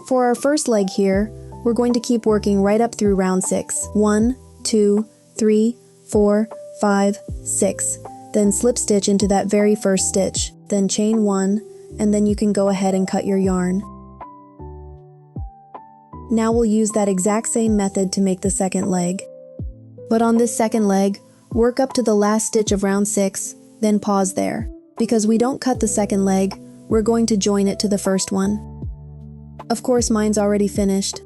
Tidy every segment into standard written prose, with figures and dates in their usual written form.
For our first leg here, we're going to keep working right up through round 6. 1, 2, 3, 4, 5, 6. Then slip stitch into that very first stitch. Then chain 1, and then you can go ahead and cut your yarn. Now we'll use that exact same method to make the second leg. But on this second leg, work up to the last stitch of round 6, then pause there. Because we don't cut the second leg, we're going to join it to the first one. Of course, mine's already finished.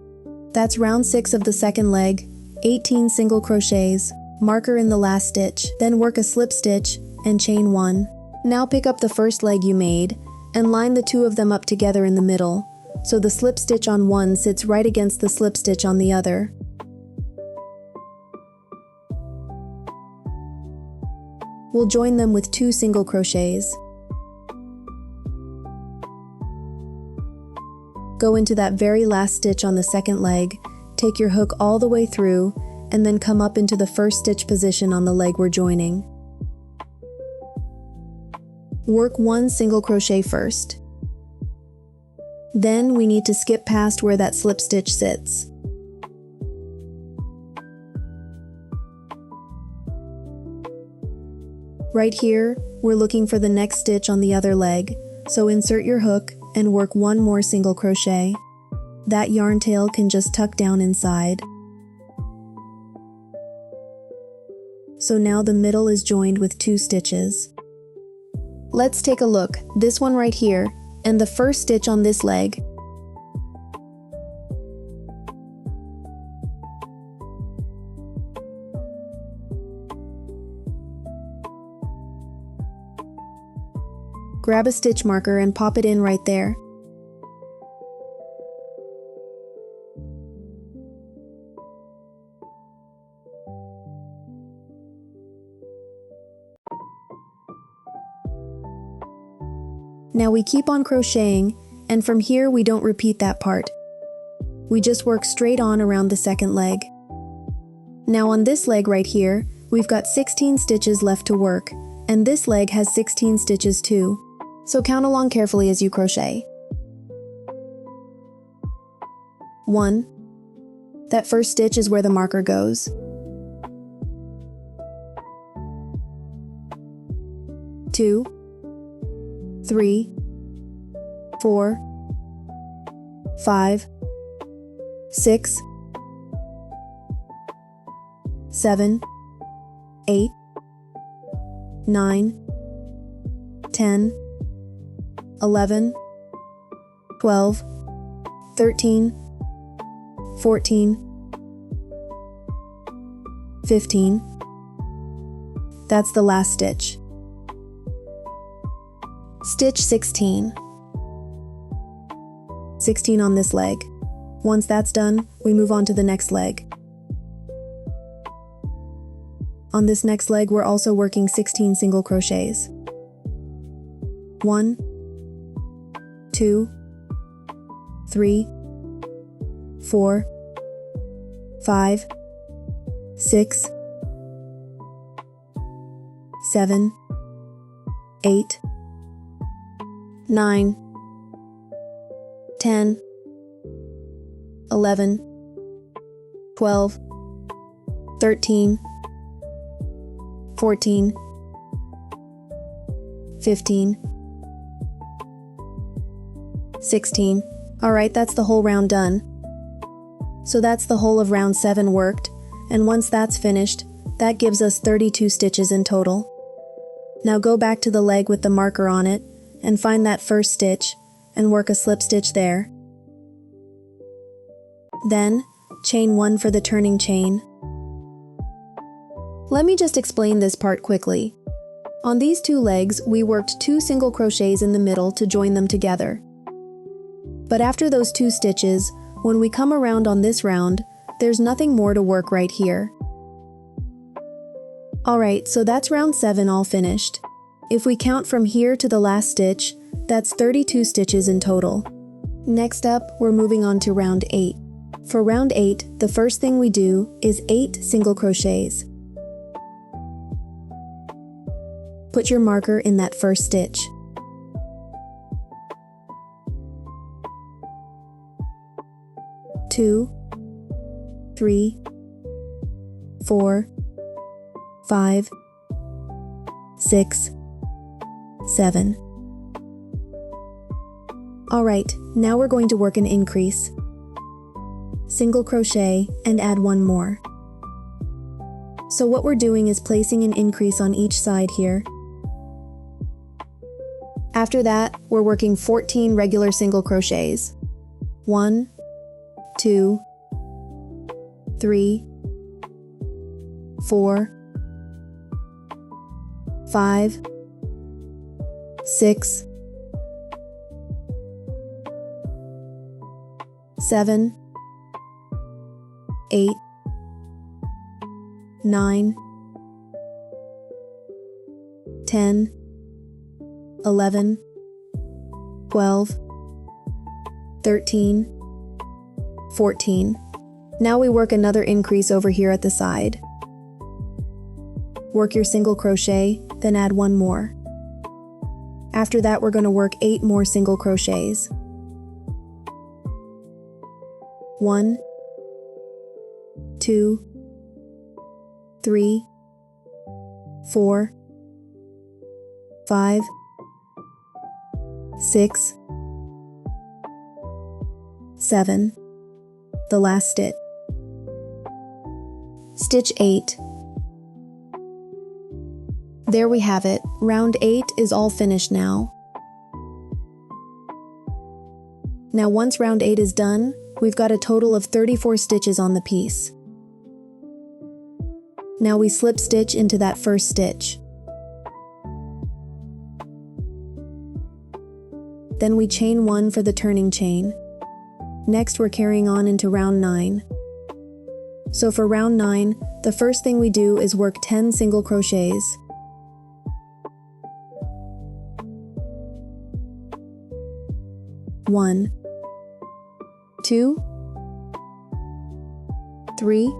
That's round 6 of the second leg, 18 single crochets, marker in the last stitch, then work a slip stitch and chain 1. Now pick up the first leg you made and line the two of them up together in the middle, so the slip stitch on one sits right against the slip stitch on the other. We'll join them with 2 single crochets. Go into that very last stitch on the second leg, take your hook all the way through, and then come up into the first stitch position on the leg we're joining. Work 1 single crochet first. Then we need to skip past where that slip stitch sits. Right here, we're looking for the next stitch on the other leg, so insert your hook and work 1 more single crochet. That yarn tail can just tuck down inside. So now the middle is joined with 2 stitches. Let's take a look, this one right here, and the first stitch on this leg. Grab a stitch marker and pop it in right there. Now we keep on crocheting, and from here we don't repeat that part. We just work straight on around the second leg. Now on this leg right here, we've got 16 stitches left to work, and this leg has 16 stitches too. So count along carefully as you crochet. 1. That first stitch is where the marker goes. 2, 3, 4, 5, 6, 7, 8, 9, 10, 11, 12, 13, 14, 15. That's the last stitch. Stitch 16. 16 on this leg. Once that's done, we move on to the next leg. On this next leg, we're also working 16 single crochets. 1, 2, 3, 4, 5, 6, 7, 8, 9, 10, 11, 12, 13, 14, 15, 16. Alright, that's the whole round done. So that's the whole of round 7 worked, and once that's finished, that gives us 32 stitches in total. Now go back to the leg with the marker on it, and find that first stitch, and work a slip stitch there. Then, chain 1 for the turning chain. Let me just explain this part quickly. On these 2 legs, we worked 2 single crochets in the middle to join them together. But after those 2 stitches, when we come around on this round, there's nothing more to work right here. Alright, so that's round 7 all finished. If we count from here to the last stitch, that's 32 stitches in total. Next up, we're moving on to round 8. For round 8, the first thing we do is 8 single crochets. Put your marker in that first stitch. Two, 3, 4, 5, 6, 7. Alright, now we're going to work an increase. Single crochet and add one more. So what we're doing is placing an increase on each side here. After that, we're working 14 regular single crochets. 1, 2, 3, 4, 5, 6, 7, 8, 9, 10, 11, 12, 13, 14. Now we work another increase over here at the side. Work your single crochet, then add one more. After that, we're going to work 8 more single crochets. 1, 2, 3, 4, 5, 6, 7. The last stitch. Stitch 8. There we have it. Round 8 is all finished now. Now once round 8 is done, we've got a total of 34 stitches on the piece. Now we slip stitch into that first stitch. Then we chain 1 for the turning chain. Next we're carrying on into round 9. So for round 9, the first thing we do is work 10 single crochets. 1, 2, 3,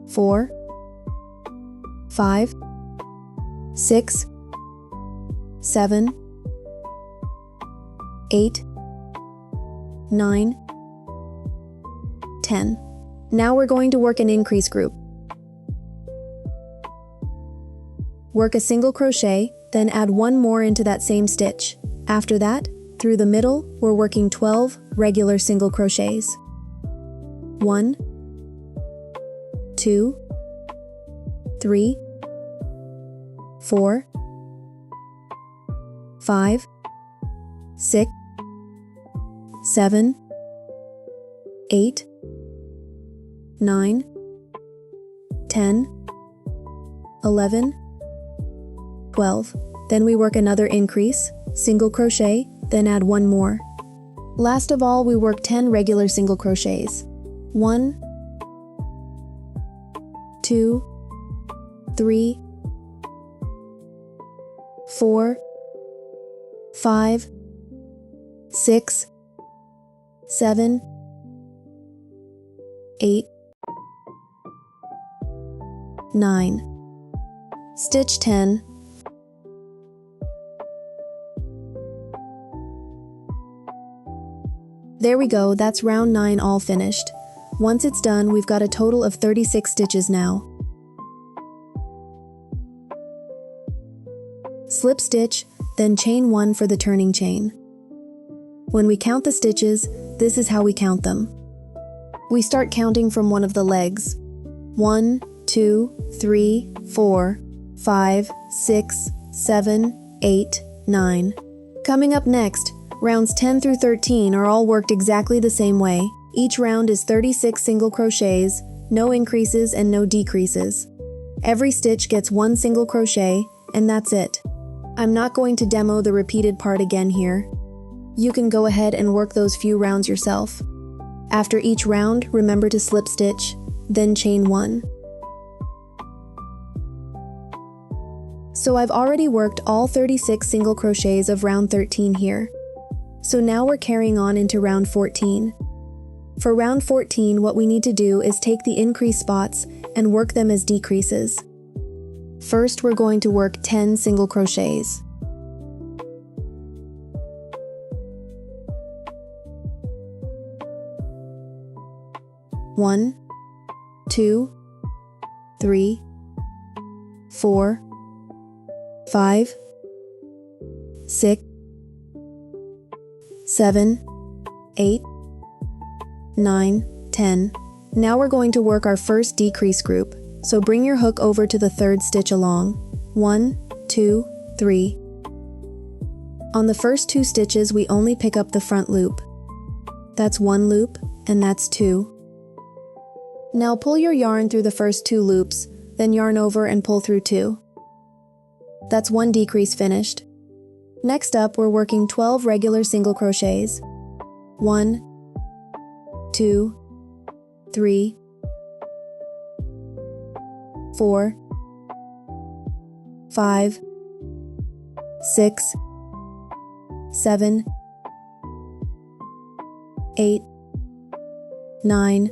4, 5, 6, 7, 8, 9, 10. Now we're going to work an increase group. Work a single crochet, then add one more into that same stitch. After that, through the middle, we're working 12 regular single crochets. 1, 2, 3, 4, 5, 6, 7, 8, 9, 10, 11, 12. Then we work another increase, single crochet, then add one more. Last of all, we work 10 regular single crochets. 1, 2, 3, 4, 5, 6, 7, 8, 9. Stitch 10. There we go, that's round 9 all finished. Once it's done, we've got a total of 36 stitches now. Slip stitch, then chain 1 for the turning chain. When we count the stitches, this is how we count them. We start counting from one of the legs. 1, 2, 3, 4, 5, 6, 7, 8, 9. Coming up next, rounds 10 through 13 are all worked exactly the same way. Each round is 36 single crochets, no increases and no decreases. Every stitch gets 1 single crochet, and that's it. I'm not going to demo the repeated part again here. You can go ahead and work those few rounds yourself. After each round, remember to slip stitch, then chain 1. So I've already worked all 36 single crochets of round 13 here. So now we're carrying on into round 14. For round 14, what we need to do is take the increase spots and work them as decreases. First, we're going to work 10 single crochets. 1, 2, 3, 4, 5, 6, 7, 8, 9, 10. Now we're going to work our first decrease group, so bring your hook over to the third stitch along. 1, 2, 3. On the first 2 stitches, we only pick up the front loop. That's 1 loop, and that's 2. Now pull your yarn through the first 2 loops, then yarn over and pull through 2. That's 1 decrease finished. Next up, we're working 12 regular single crochets. 1, 2, 3, 4, 5, 6, 7, 8, 9,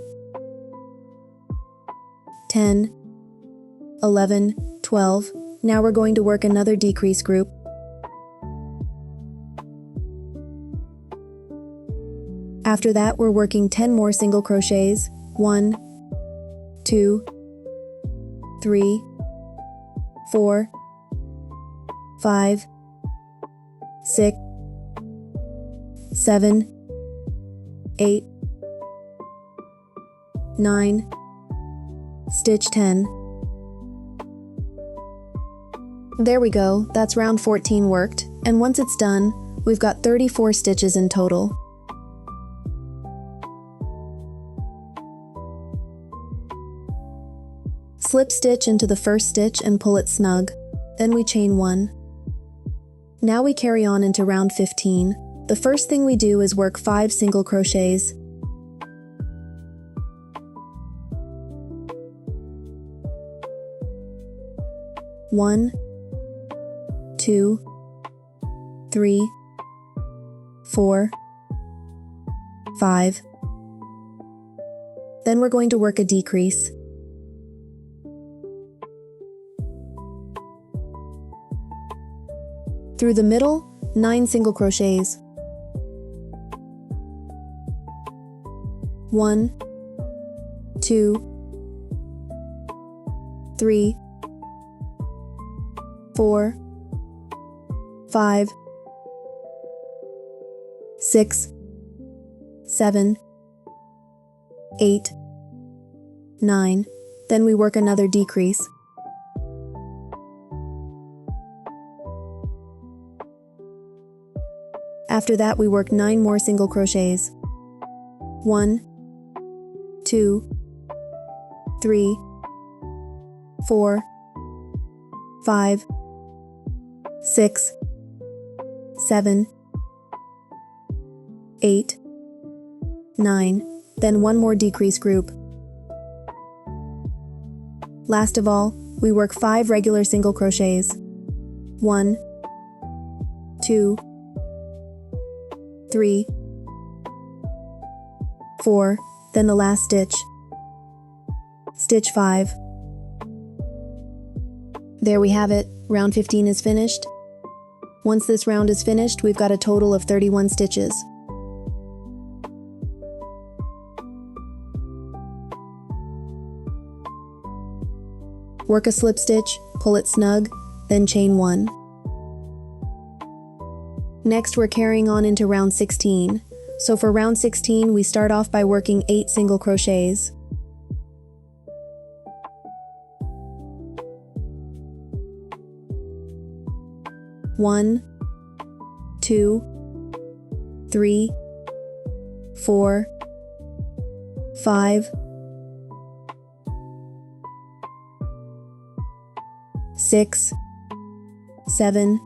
10, 11, 12. Now we're going to work another decrease group. After that, we're working 10 more single crochets. 1, 2, 3, 4, 5, 6, 7, 8, 9, stitch 10. There we go, that's round 14 worked, and once it's done, we've got 34 stitches in total. Slip stitch into the first stitch and pull it snug, then we chain 1. Now we carry on into round 15. The first thing we do is work 5 single crochets. 1, 2, 3, 4, 5. Then we're going to work a decrease. Through the middle, 9 single crochets. 1, 2, 3, 4, 5, 6, 7, 8, 9. Then we work another decrease. After that, we work 9 more single crochets. 1, 2, 3, 4, 5, 6, 7, 8, 9, then 1 more decrease group. Last of all, we work 5 regular single crochets. 1, 2, 3, 4, then the last stitch. Stitch 5. There we have it, round 15 is finished. Once this round is finished, we've got a total of 31 stitches. Work a slip stitch, pull it snug, then chain 1. Next, we're carrying on into round 16. So for round 16, we start off by working 8 single crochets. 1, 2, 3, 4, 5, 6, 7,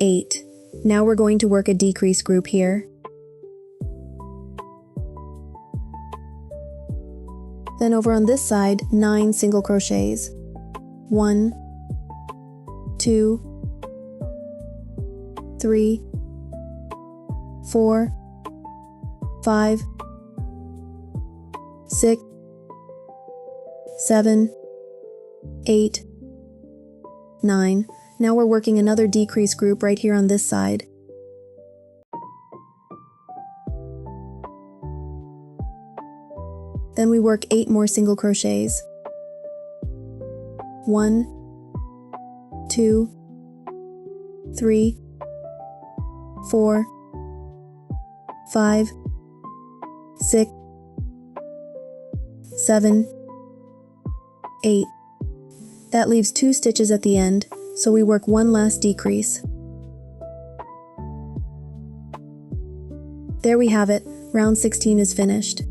8. Now we're going to work a decrease group here. Then over on this side, 9 single crochets. 1, 2, 3, 4, 5, 6, 7, 8, 9. Now we're working another decrease group right here on this side. Then we work 8 more single crochets. 1, 2, 3, 4, 5, 6, 7, 8. That leaves 2 stitches at the end, so we work one last decrease. There we have it, round 16 is finished.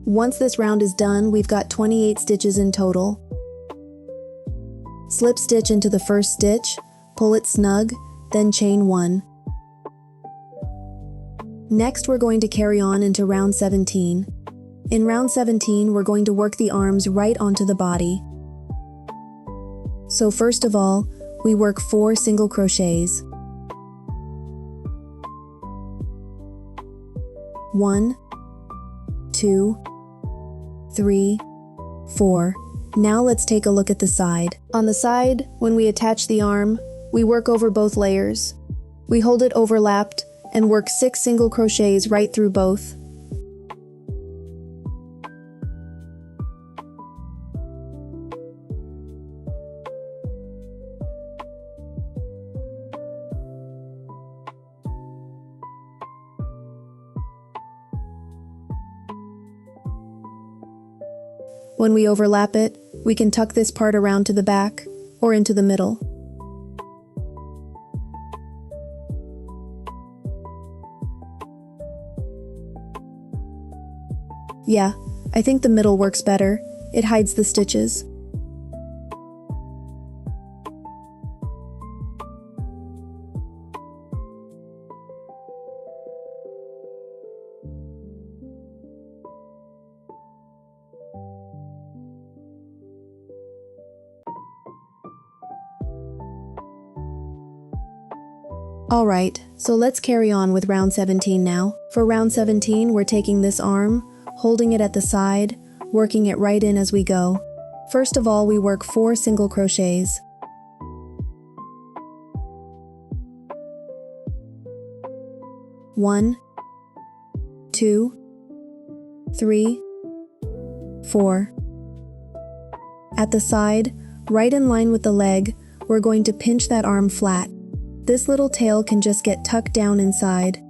Once this round is done, we've got 28 stitches in total. Slip stitch into the first stitch, pull it snug, then chain 1. Next, we're going to carry on into round 17. In round 17, we're going to work the arms right onto the body. So first of all, we work 4 single crochets. 1, 2, 3, 4. Now let's take a look at the side. On the side, when we attach the arm, we work over both layers. We hold it overlapped and work 6 single crochets right through both. When we overlap it, we can tuck this part around to the back or into the middle. Yeah, I think the middle works better. It hides the stitches. Alright, so let's carry on with round 17 now. For round 17, we're taking this arm, holding it at the side, working it right in as we go. First of all, we work 4 single crochets. 1, 2, 3, 4. At the side, right in line with the leg, we're going to pinch that arm flat. This little tail can just get tucked down inside.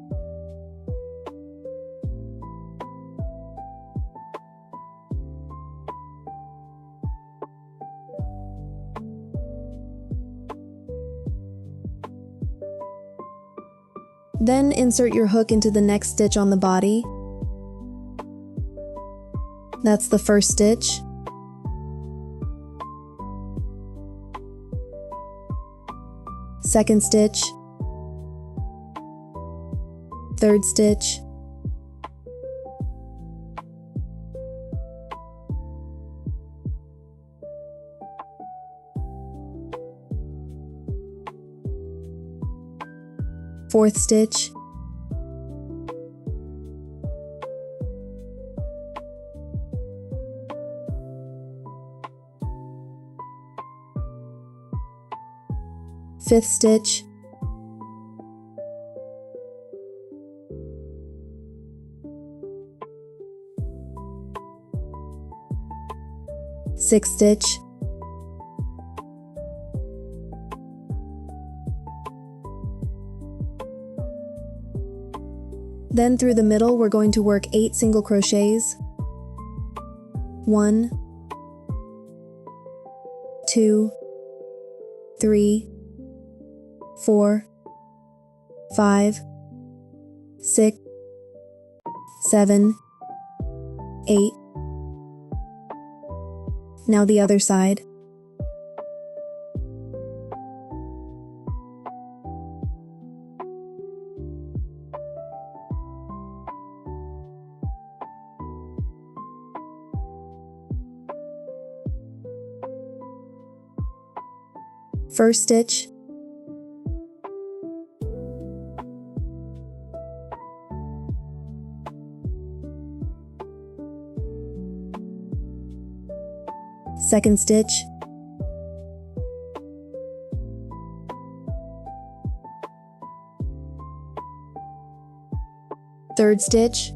Then insert your hook into the next stitch on the body. That's the first stitch. Second stitch, third stitch, fourth stitch, fifth stitch, sixth stitch, then through the middle we're going to work 8 single crochets. 1, 2, 3, 4, 5, 6, 7, 8. Now the other side. First stitch, second stitch, third stitch,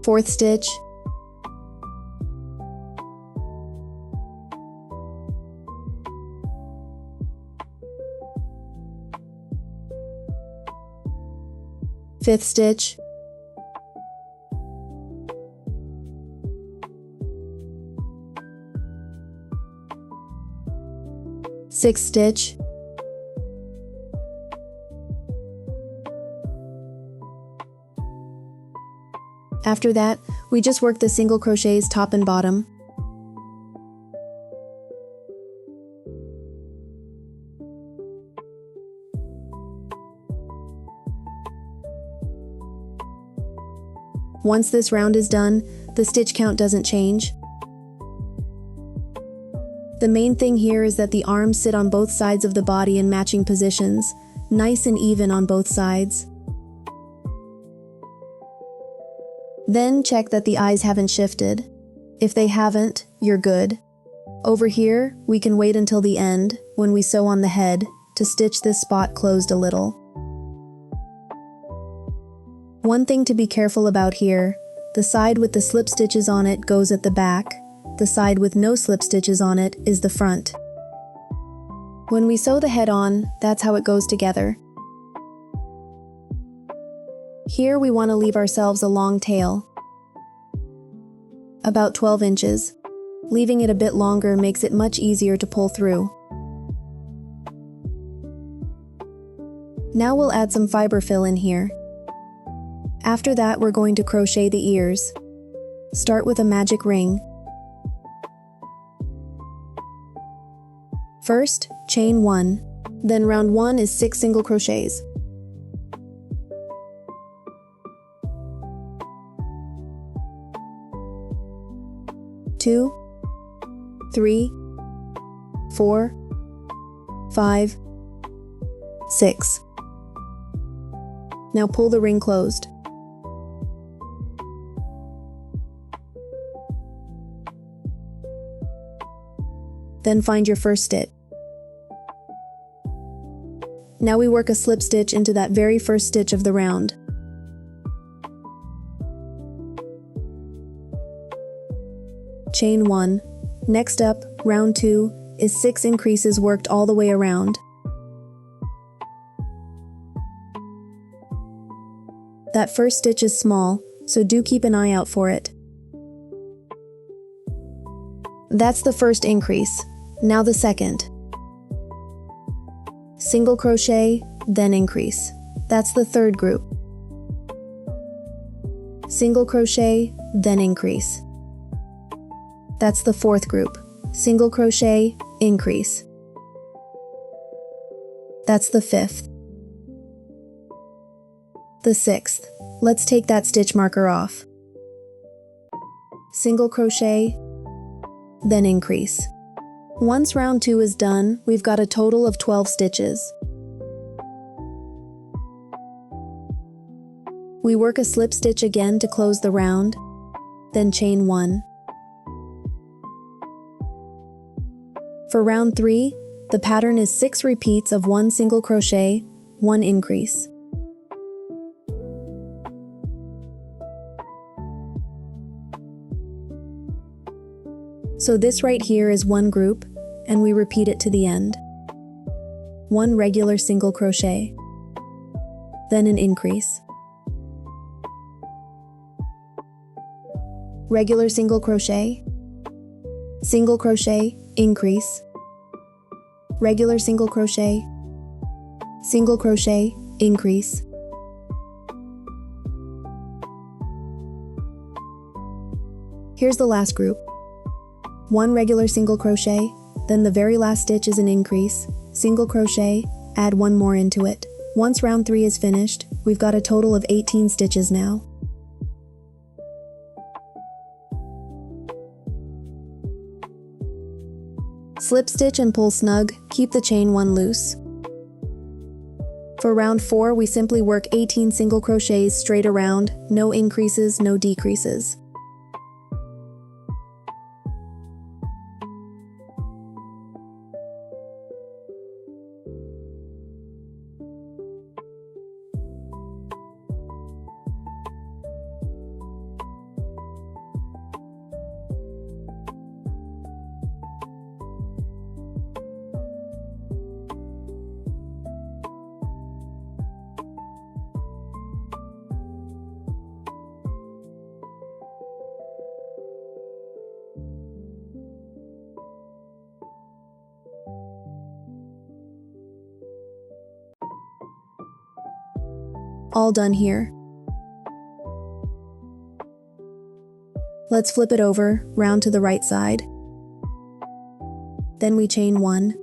fourth stitch, fifth stitch, sixth stitch, after that, we just work the single crochets top and bottom. Once this round is done, the stitch count doesn't change. The main thing here is that the arms sit on both sides of the body in matching positions, nice and even on both sides. Then check that the eyes haven't shifted. If they haven't, you're good. Over here, we can wait until the end, when we sew on the head, to stitch this spot closed a little. One thing to be careful about here, the side with the slip stitches on it goes at the back, the side with no slip stitches on it is the front. When we sew the head on, that's how it goes together. Here we want to leave ourselves a long tail, about 12 inches. Leaving it a bit longer makes it much easier to pull through. Now we'll add some fiber fill in here. After that, we're going to crochet the ears. Start with a magic ring. First, chain 1. Then round 1 is 6 single crochets. Two, 3, 4, 5, 6. Now pull the ring closed. Then find your first stitch. Now we work a slip stitch into that very first stitch of the round. Chain 1. Next up, round 2, is 6 increases worked all the way around. That first stitch is small, so do keep an eye out for it. That's the first increase. Now the second. Single crochet, then increase. That's the third group. Single crochet, then increase. That's the fourth group. Single crochet, increase. That's the fifth. The sixth. Let's take that stitch marker off. Single crochet, then increase. Once round 2 is done, we've got a total of 12 stitches. We work a slip stitch again to close the round, then chain 1. For round 3, the pattern is 6 repeats of 1 single crochet, 1 increase. So this right here is one group, and we repeat it to the end. 1 regular single crochet, then an increase. Regular single crochet, increase. Regular single crochet, increase. Here's the last group. 1 regular single crochet, then the very last stitch is an increase, single crochet, add 1 more into it. Once round 3 is finished, we've got a total of 18 stitches now. Slip stitch and pull snug, keep the chain 1 loose. For round 4, we simply work 18 single crochets straight around, no increases, no decreases. All done here. Let's flip it over, round to the right side. Then we chain 1.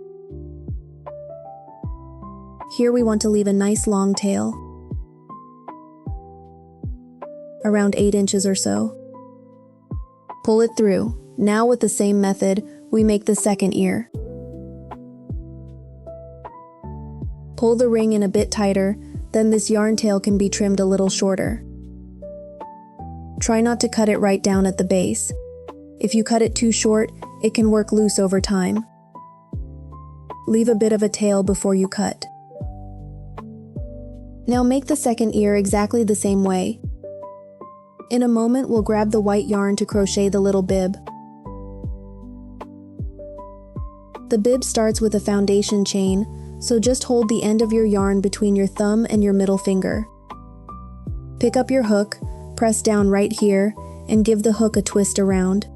Here we want to leave a nice long tail, around 8 inches or so. Pull it through. Now with the same method, we make the second ear. Pull the ring in a bit tighter, then this yarn tail can be trimmed a little shorter. Try not to cut it right down at the base. If you cut it too short, it can work loose over time. Leave a bit of a tail before you cut. Now make the second ear exactly the same way. In a moment, we'll grab the white yarn to crochet the little bib. The bib starts with a foundation chain, so just hold the end of your yarn between your thumb and your middle finger. Pick up your hook, press down right here, and give the hook a twist around.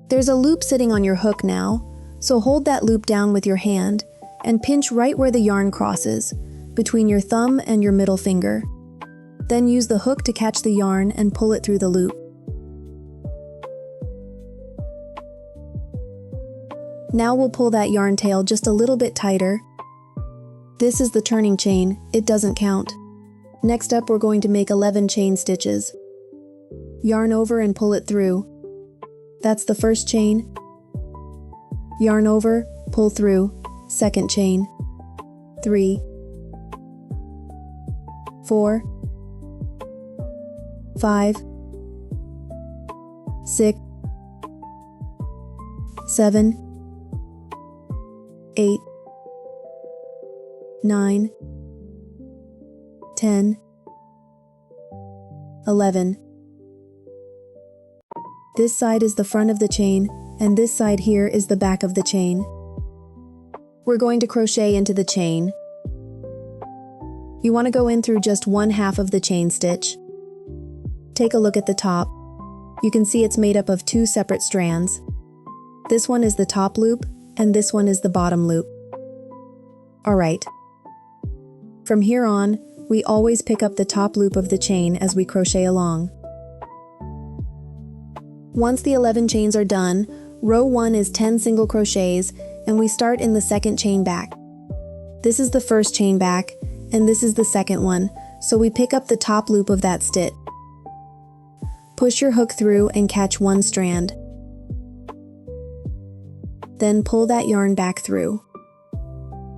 There's a loop sitting on your hook now, so hold that loop down with your hand and pinch right where the yarn crosses, between your thumb and your middle finger. Then use the hook to catch the yarn and pull it through the loop. Now we'll pull that yarn tail just a little bit tighter. This is the turning chain, it doesn't count. Next up, we're going to make 11 chain stitches. Yarn over and pull it through. That's the first chain. Yarn over, pull through, second chain. 3, 4, 5, 6, 7, 8, 9, 10, 11. This side is the front of the chain, and this side here is the back of the chain. We're going to crochet into the chain. You want to go in through just 1/2 of the chain stitch. Take a look at the top. You can see it's made up of 2 separate strands. This one is the top loop, and this one is the bottom loop. Alright. From here on, we always pick up the top loop of the chain as we crochet along. Once the 11 chains are done, row 1 is 10 single crochets, and we start in the second chain back. This is the first chain back, and this is the second one, so we pick up the top loop of that stitch. Push your hook through and catch one strand. Then pull that yarn back through.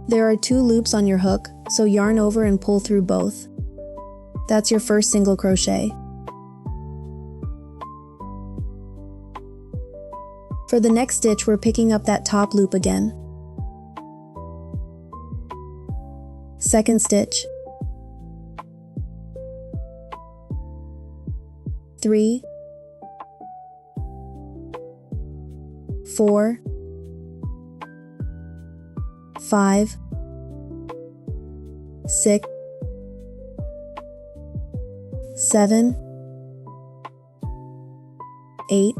There are 2 loops on your hook, so yarn over and pull through both. That's your first single crochet. For the next stitch, we're picking up that top loop again. Second stitch. 3, 4, 5, 6, 7, 8,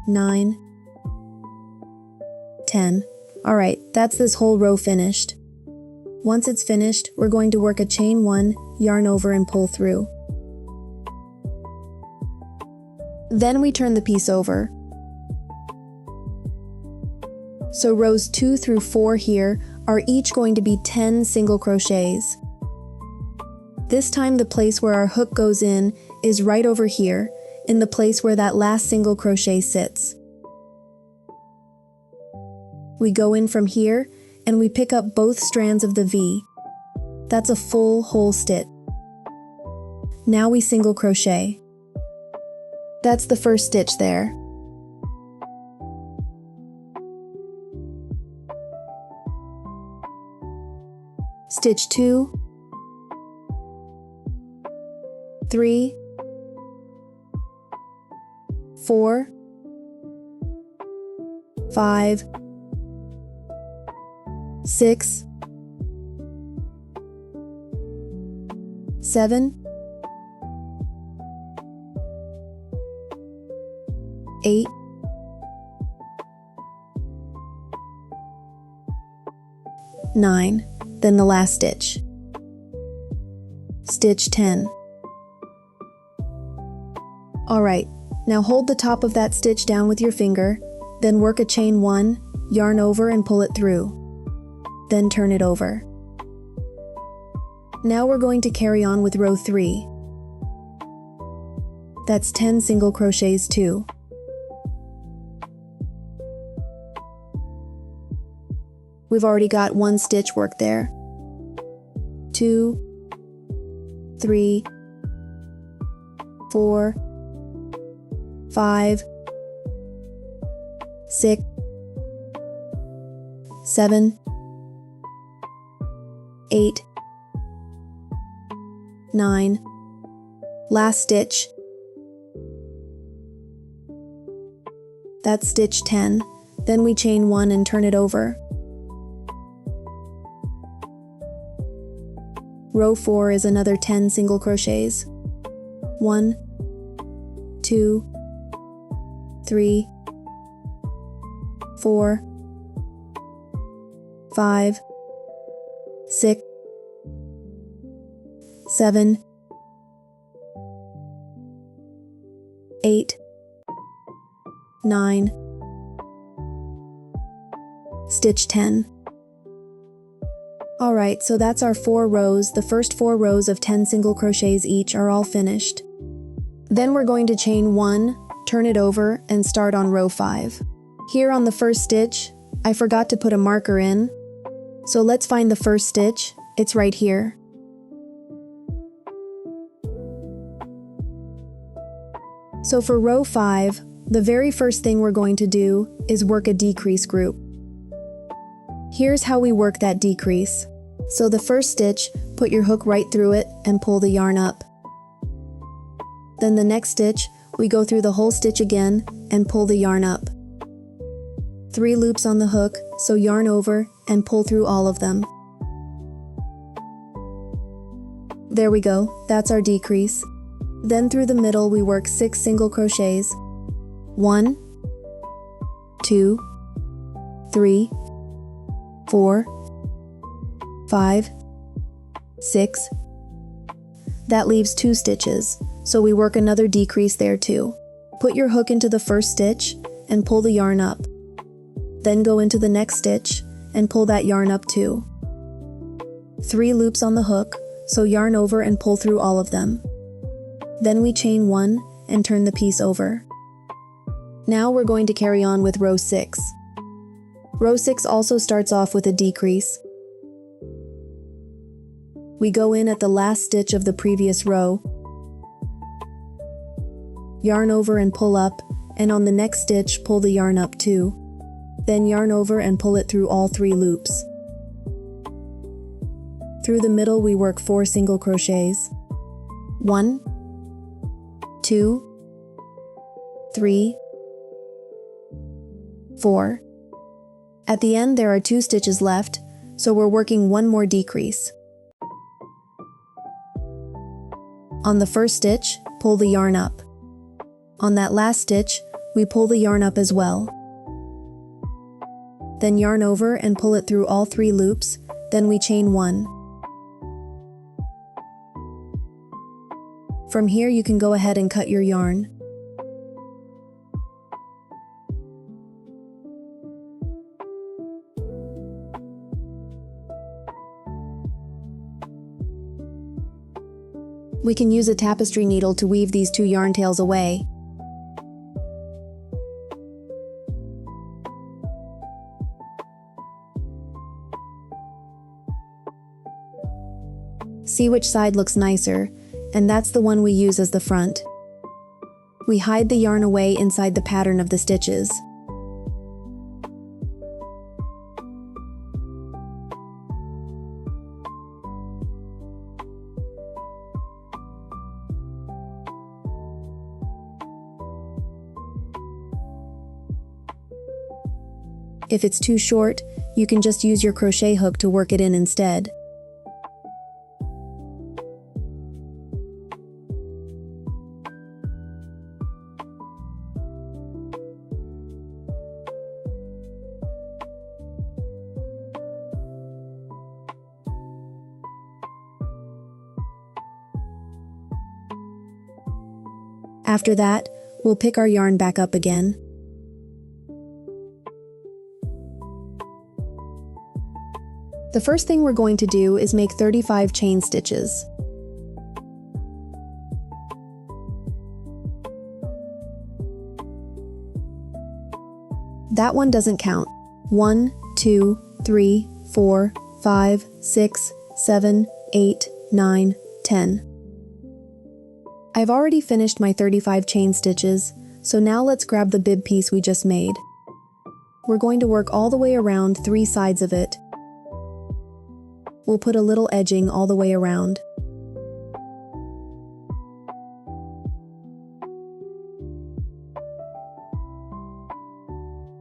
9, 10. Alright, that's this whole row finished. Once it's finished, we're going to work a chain 1, yarn over and pull through. Then we turn the piece over. So rows 2 through 4 here are each going to be 10 single crochets. This time the place where our hook goes in is right over here, in the place where that last single crochet sits. We go in from here and we pick up both strands of the V. That's a full whole stitch. Now we single crochet. That's the first stitch there. Stitch 2, 3, 4, 5, 6, 7, 8, 9, then the last stitch. Stitch 10. Alright, now hold the top of that stitch down with your finger, then work a chain 1, yarn over and pull it through. Then turn it over. Now we're going to carry on with row 3. That's 10 single crochets too. We've already got 1 stitch work there. 2, 3, 4, 5, 6, 7, 8, 9. Last stitch. That's stitch 10. Then we chain 1 and turn it over. Row 4 is another 10 single crochets. 1, 2, 3, 4, 5, 6, 7, 8, 9. Stitch 10. Alright, so that's our 4 rows. The first 4 rows of 10 single crochets each are all finished. Then we're going to chain 1, turn it over, and start on row 5. Here on the first stitch, I forgot to put a marker in, so let's find the first stitch. It's right here. So for row 5, the very first thing we're going to do is work a decrease group. Here's how we work that decrease. So the first stitch, put your hook right through it and pull the yarn up. Then the next stitch, we go through the whole stitch again and pull the yarn up. 3 loops on the hook, so yarn over and pull through all of them. There we go, that's our decrease. Then through the middle we work 6 single crochets. 1, 2, 3, 4, 5, 6. That leaves 2 stitches, so we work another decrease there too. Put your hook into the first stitch and pull the yarn up. Then go into the next stitch and pull that yarn up too. 3 loops on the hook, so yarn over and pull through all of them. Then we chain 1 and turn the piece over. Now we're going to carry on with row 6. Row 6 also starts off with a decrease. We go in at the last stitch of the previous row, yarn over and pull up, and on the next stitch pull the yarn up too. Then yarn over and pull it through all 3 loops. Through the middle we work 4 single crochets. 1, 2, 3, 4. At the end there are 2 stitches left, so we're working 1 more decrease. On the first stitch, pull the yarn up. On that last stitch, we pull the yarn up as well. Then yarn over and pull it through all 3 loops, then we chain 1. From here you can go ahead and cut your yarn. We can use a tapestry needle to weave these 2 yarn tails away. See which side looks nicer, and that's the one we use as the front. We hide the yarn away inside the pattern of the stitches. If it's too short, you can just use your crochet hook to work it in instead. After that, we'll pick our yarn back up again. The first thing we're going to do is make 35 chain stitches. That one doesn't count. 1, 2, 3, 4, 5, 6, 7, 8, 9, 10. I've already finished my 35 chain stitches, so now let's grab the bib piece we just made. We're going to work all the way around 3 sides of it. We'll put a little edging all the way around.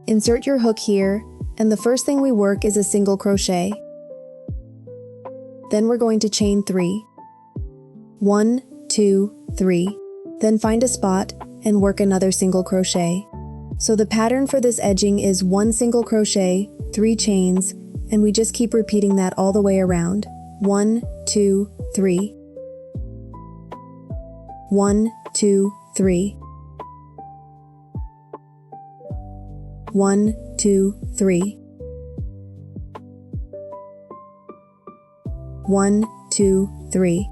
Insert your hook here, and the first thing we work is a single crochet. Then we're going to chain 3. 1, 2, 3. Then find a spot and work another single crochet. So the pattern for this edging is 1 single crochet, 3 chains, and we just keep repeating that all the way around. 1, 2, 3. 1, 2, 3. 1, 2, 3. 1, 2, 3.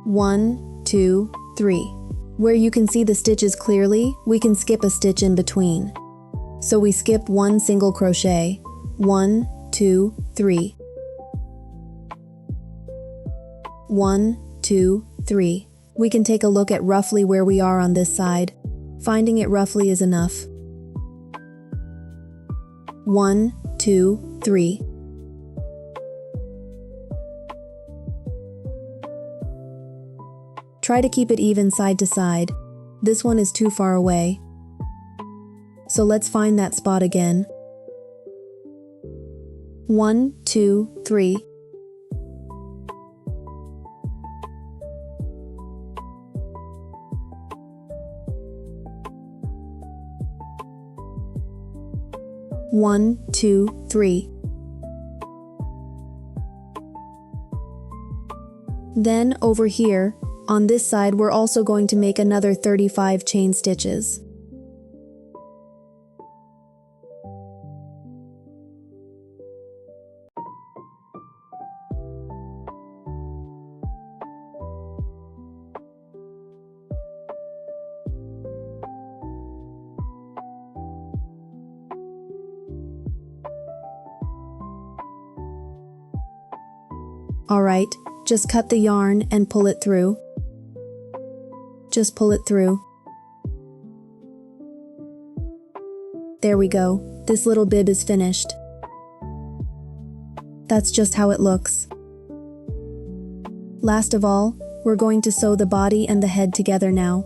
1, 2, 3. Where you can see the stitches clearly, we can skip a stitch in between. So we skip 1 single crochet. 1, 2, 3. 1, 2, 3. We can take a look at roughly where we are on this side. Finding it roughly is enough. 1, 2, 3. Try to keep it even side to side. This one is too far away. So let's find that spot again. 1, 2, 3. 1, 2, 3. Then over here, on this side, we're also going to make another 35 chain stitches. Alright, just cut the yarn and pull it through. Just pull it through. There we go. This little bib is finished. That's just how it looks. Last of all, we're going to sew the body and the head together now.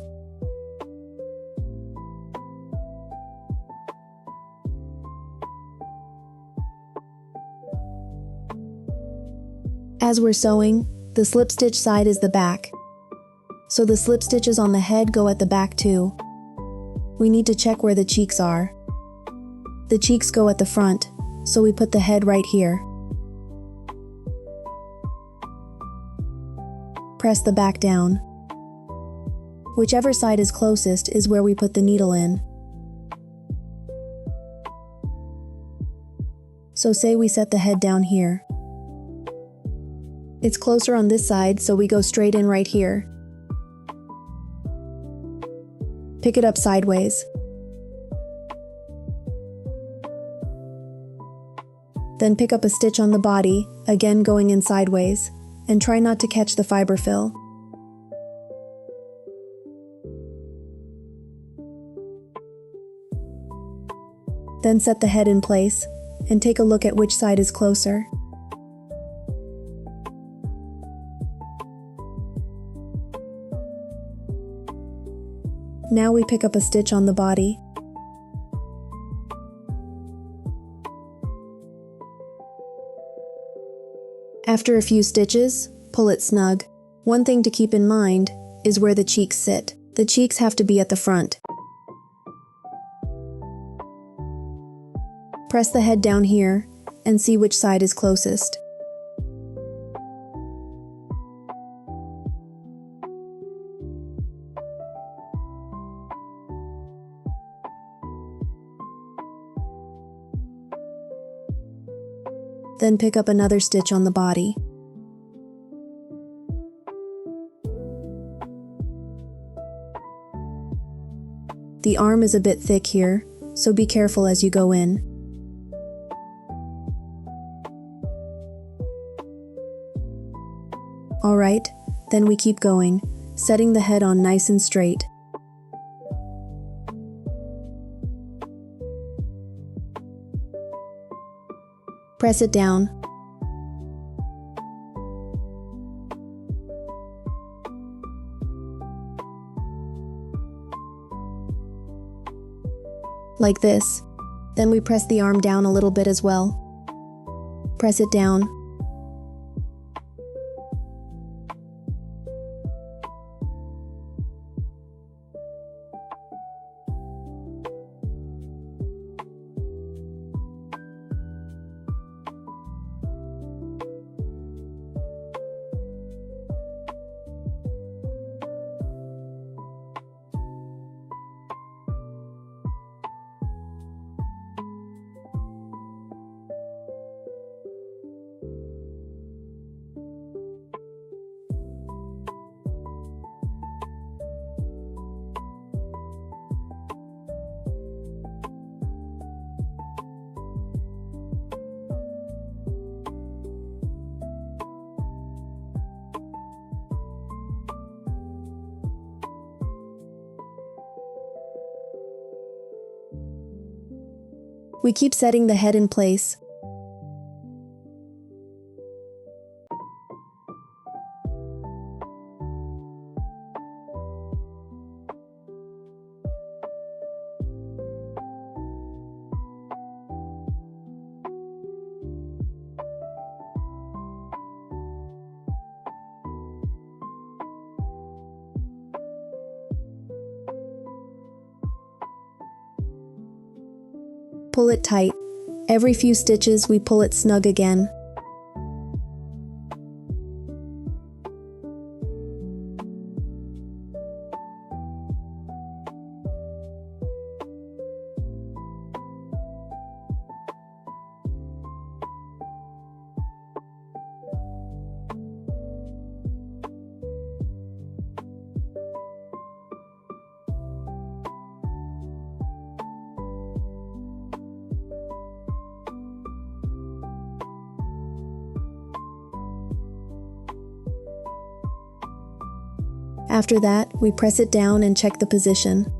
As we're sewing, the slip stitch side is the back. So the slip stitches on the head go at the back too. We need to check where the cheeks are. The cheeks go at the front, so we put the head right here. Press the back down. Whichever side is closest is where we put the needle in. So say we set the head down here. It's closer on this side, so we go straight in right here. Pick it up sideways. Then pick up a stitch on the body, again going in sideways, and try not to catch the fiber fill. Then set the head in place, and take a look at which side is closer. Now we pick up a stitch on the body. After a few stitches, pull it snug. One thing to keep in mind is where the cheeks sit. The cheeks have to be at the front. Press the head down here and see which side is closest. Then pick up another stitch on the body. The arm is a bit thick here, so be careful as you go in. Alright, then we keep going, setting the head on nice and straight. Press it down. Like this. Then we press the arm down a little bit as well. Press it down. We keep setting the head in place. Pull it tight. Every few stitches we pull it snug again. After that, we press it down and check the position.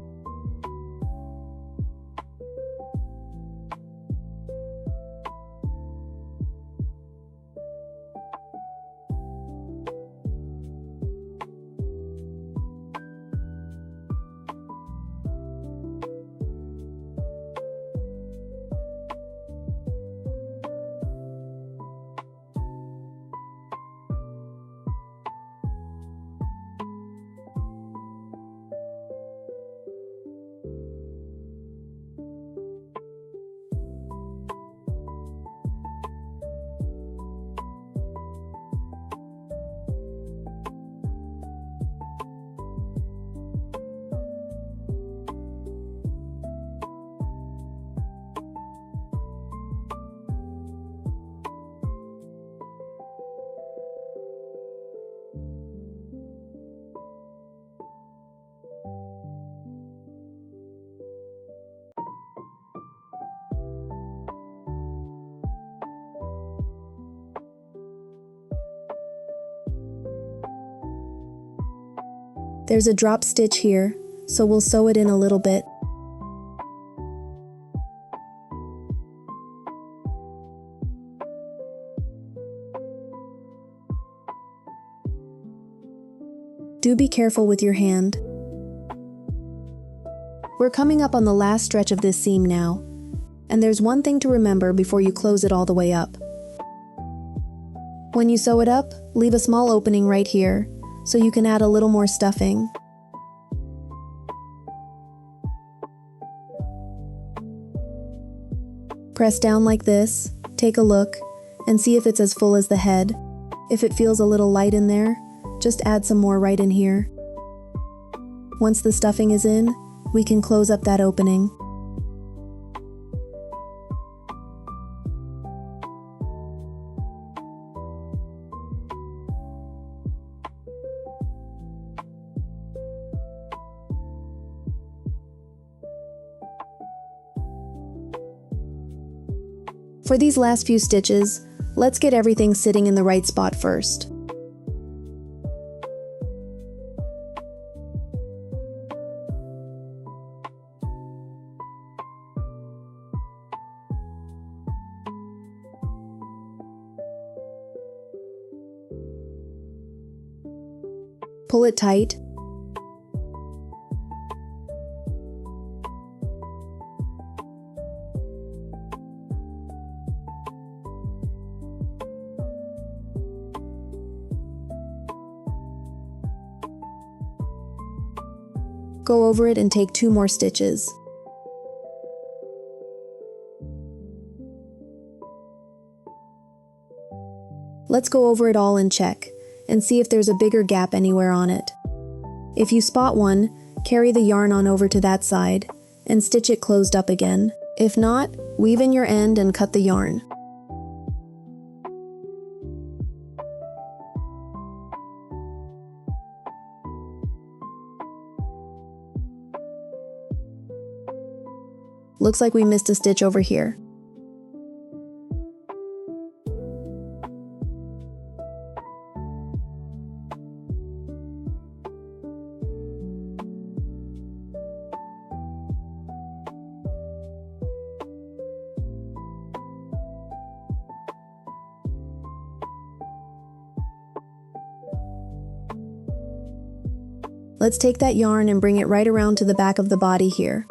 There's a drop stitch here, so we'll sew it in a little bit. Do be careful with your hand. We're coming up on the last stretch of this seam now, and there's one thing to remember before you close it all the way up. When you sew it up, leave a small opening right here, so you can add a little more stuffing. Press down like this, take a look, and see if it's as full as the head. If it feels a little light in there, just add some more right in here. Once the stuffing is in, we can close up that opening. For these last few stitches, let's get everything sitting in the right spot first. Pull it tight. Go over it and take 2 more stitches. Let's go over it all and check, and see if there's a bigger gap anywhere on it. If you spot one, carry the yarn on over to that side, and stitch it closed up again. If not, weave in your end and cut the yarn. Looks like we missed a stitch over here. Let's take that yarn and bring it right around to the back of the body here.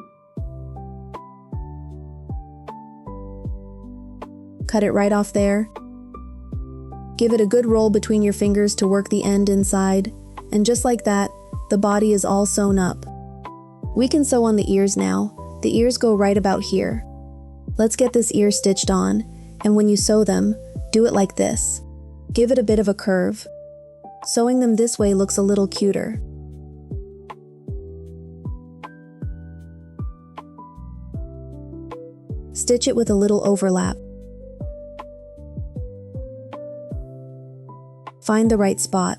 Cut it right off there. Give it a good roll between your fingers to work the end inside, and just like that, the body is all sewn up. We can sew on the ears now. The ears go right about here. Let's get this ear stitched on, and when you sew them, do it like this. Give it a bit of a curve. Sewing them this way looks a little cuter. Stitch it with a little overlap. Find the right spot.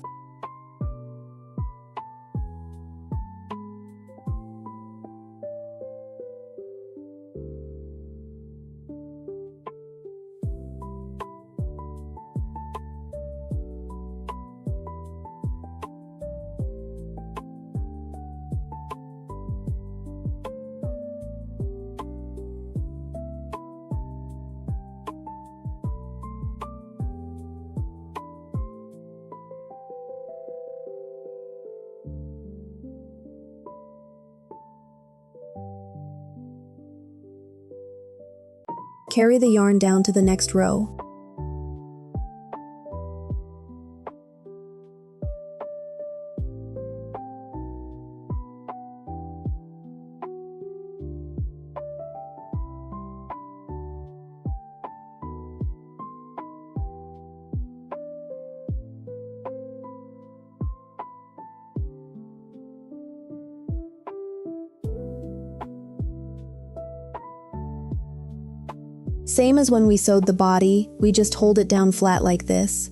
Carry the yarn down to the next row. Same as when we sewed the body, we just hold it down flat like this.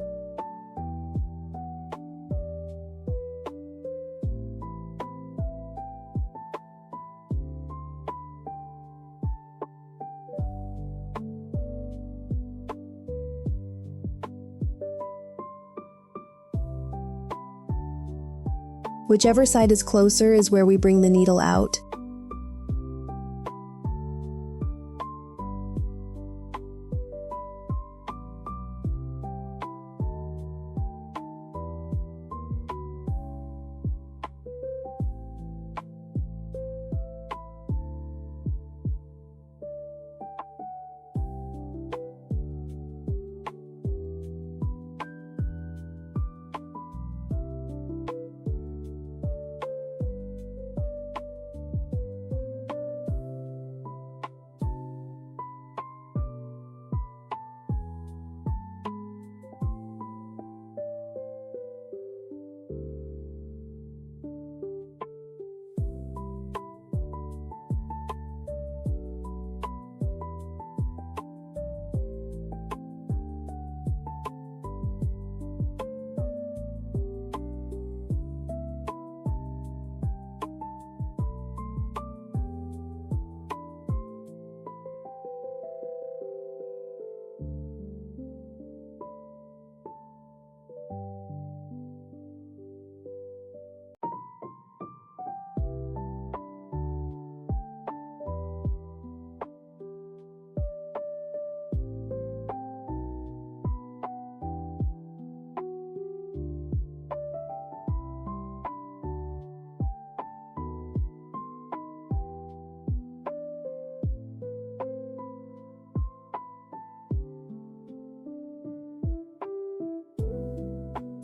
Whichever side is closer is where we bring the needle out.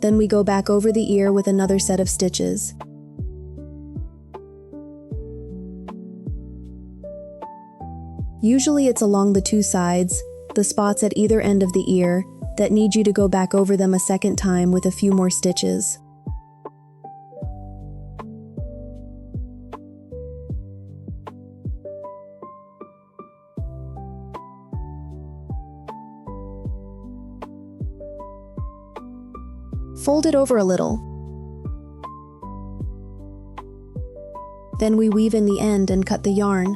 Then we go back over the ear with another set of stitches. Usually it's along the two sides, the spots at either end of the ear, that need you to go back over them a second time with a few more stitches. Fold it over a little. Then we weave in the end and cut the yarn.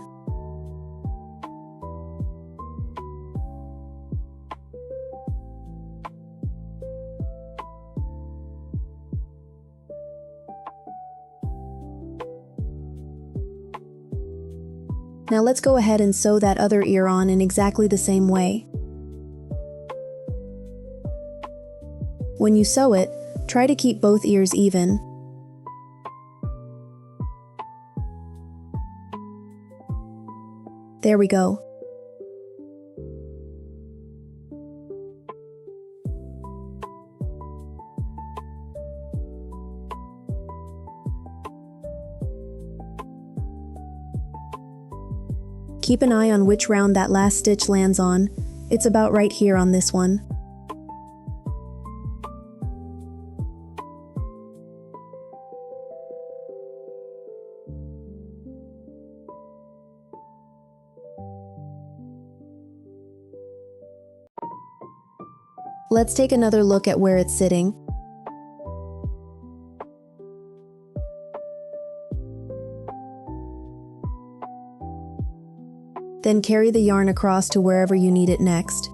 Now let's go ahead and sew that other ear on in exactly the same way. When you sew it, try to keep both ears even. There we go. Keep an eye on which round that last stitch lands on. It's about right here on this one. Let's take another look at where it's sitting. Then carry the yarn across to wherever you need it next.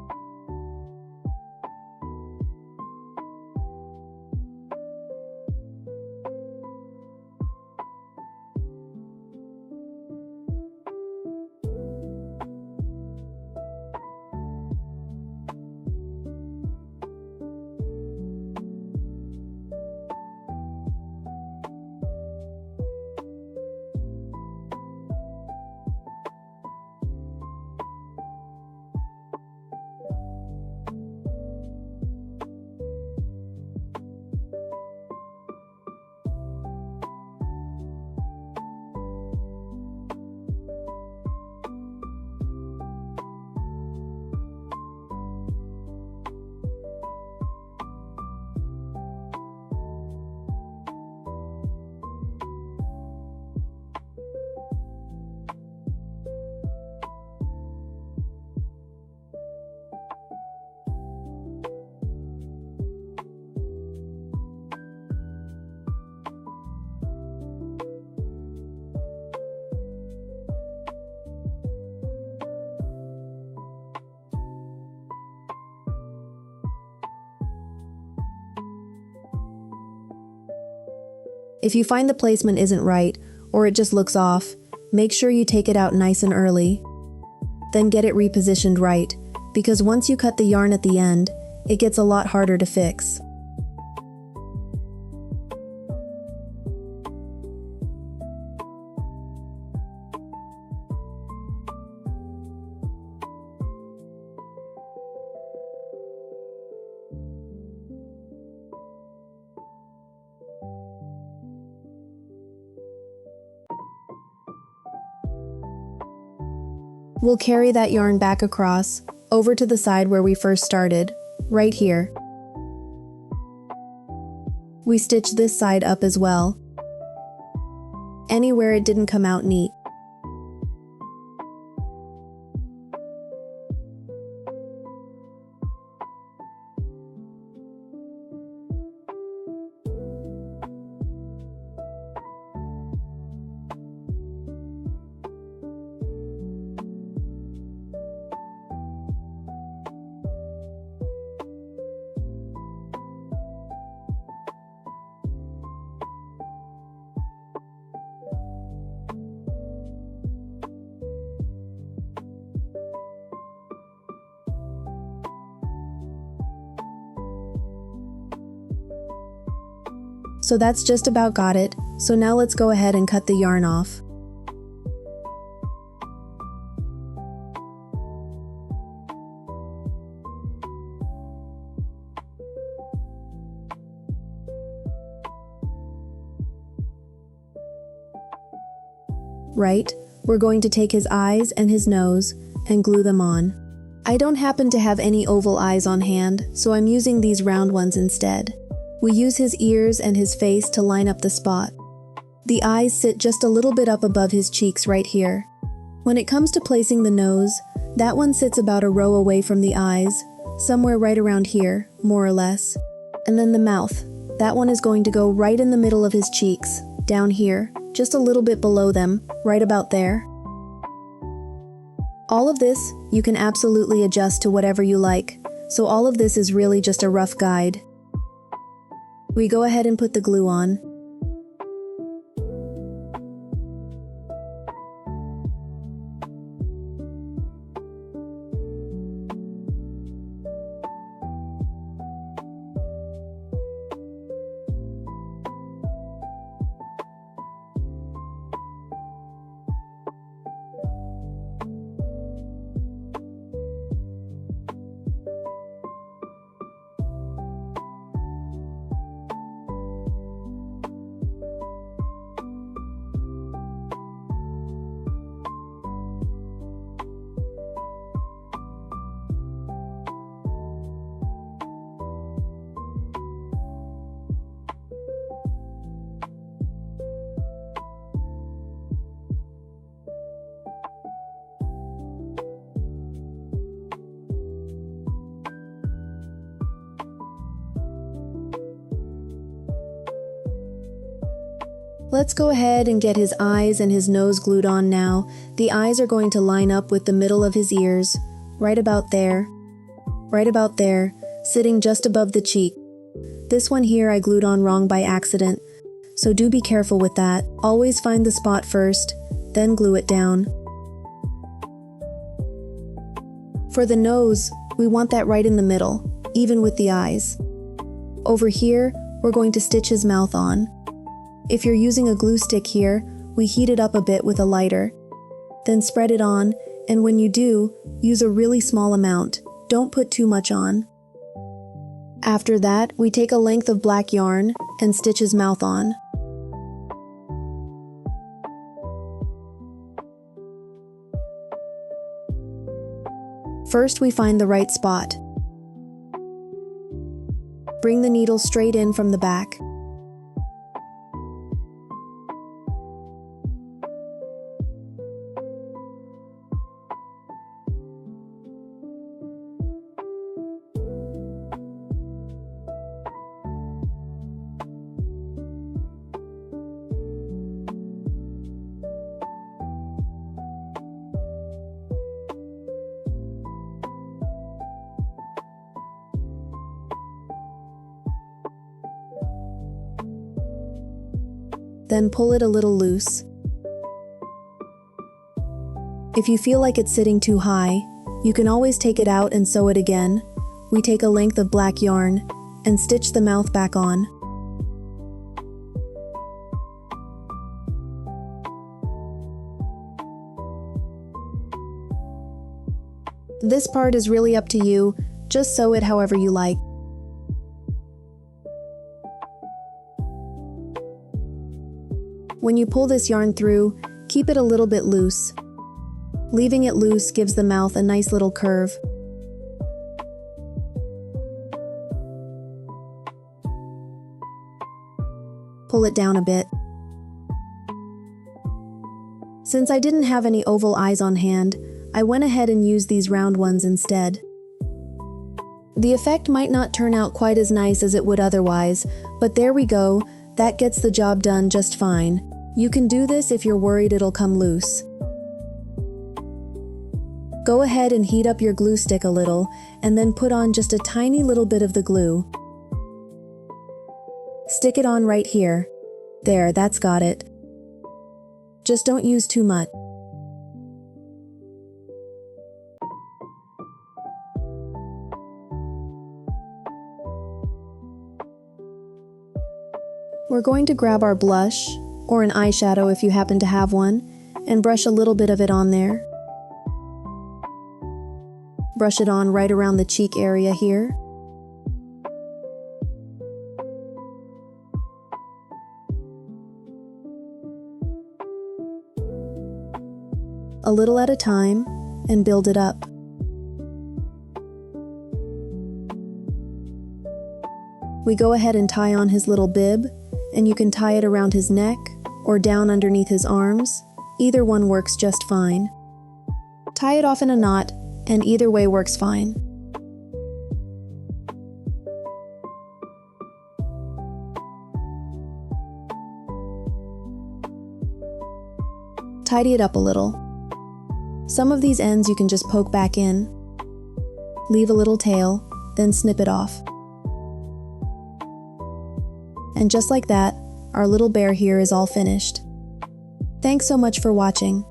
If you find the placement isn't right, or it just looks off, make sure you take it out nice and early. Then get it repositioned right, because once you cut the yarn at the end, it gets a lot harder to fix. We'll carry that yarn back across, over to the side where we first started, right here. We stitch this side up as well, anywhere it didn't come out neat. So that's just about got it, so now let's go ahead and cut the yarn off. Right, we're going to take his eyes and his nose and glue them on. I don't happen to have any oval eyes on hand, so I'm using these round ones instead. We use his ears and his face to line up the spot. The eyes sit just a little bit up above his cheeks right here. When it comes to placing the nose, that one sits about a row away from the eyes, somewhere right around here, more or less. And then the mouth, that one is going to go right in the middle of his cheeks, down here, just a little bit below them, right about there. All of this, you can absolutely adjust to whatever you like, so all of this is really just a rough guide. We go ahead and put the glue on. Let's go ahead and get his eyes and his nose glued on now. The eyes are going to line up with the middle of his ears, right about there, sitting just above the cheek. This one here I glued on wrong by accident, so do be careful with that. Always find the spot first, then glue it down. For the nose, we want that right in the middle, even with the eyes. Over here, we're going to stitch his mouth on. If you're using a glue stick here, we heat it up a bit with a lighter. Then spread it on, and when you do, use a really small amount. Don't put too much on. After that, we take a length of black yarn and stitch his mouth on. First, we find the right spot. Bring the needle straight in from the back. then pull it a little loose. If you feel like it's sitting too high, you can always take it out and sew it again. We take a length of black yarn and stitch the mouth back on. This part is really up to you, just sew it however you like. When you pull this yarn through, keep it a little bit loose. Leaving it loose gives the mouth a nice little curve. Pull it down a bit. Since I didn't have any oval eyes on hand, I went ahead and used these round ones instead. The effect might not turn out quite as nice as it would otherwise, but there we go, that gets the job done just fine. You can do this if you're worried it'll come loose. Go ahead and heat up your glue stick a little, and then put on just a tiny little bit of the glue. Stick it on right here. There, that's got it. Just don't use too much. We're going to grab our blush, or an eyeshadow if you happen to have one, and brush a little bit of it on there. Brush it on right around the cheek area here. A little at a time, and build it up. We go ahead and tie on his little bib, and you can tie it around his neck or down underneath his arms. Either one works just fine. Tie it off in a knot, and either way works fine. Tidy it up a little. Some of these ends you can just poke back in. Leave a little tail, then snip it off. And just like that, our little bear here is all finished. Thanks so much for watching.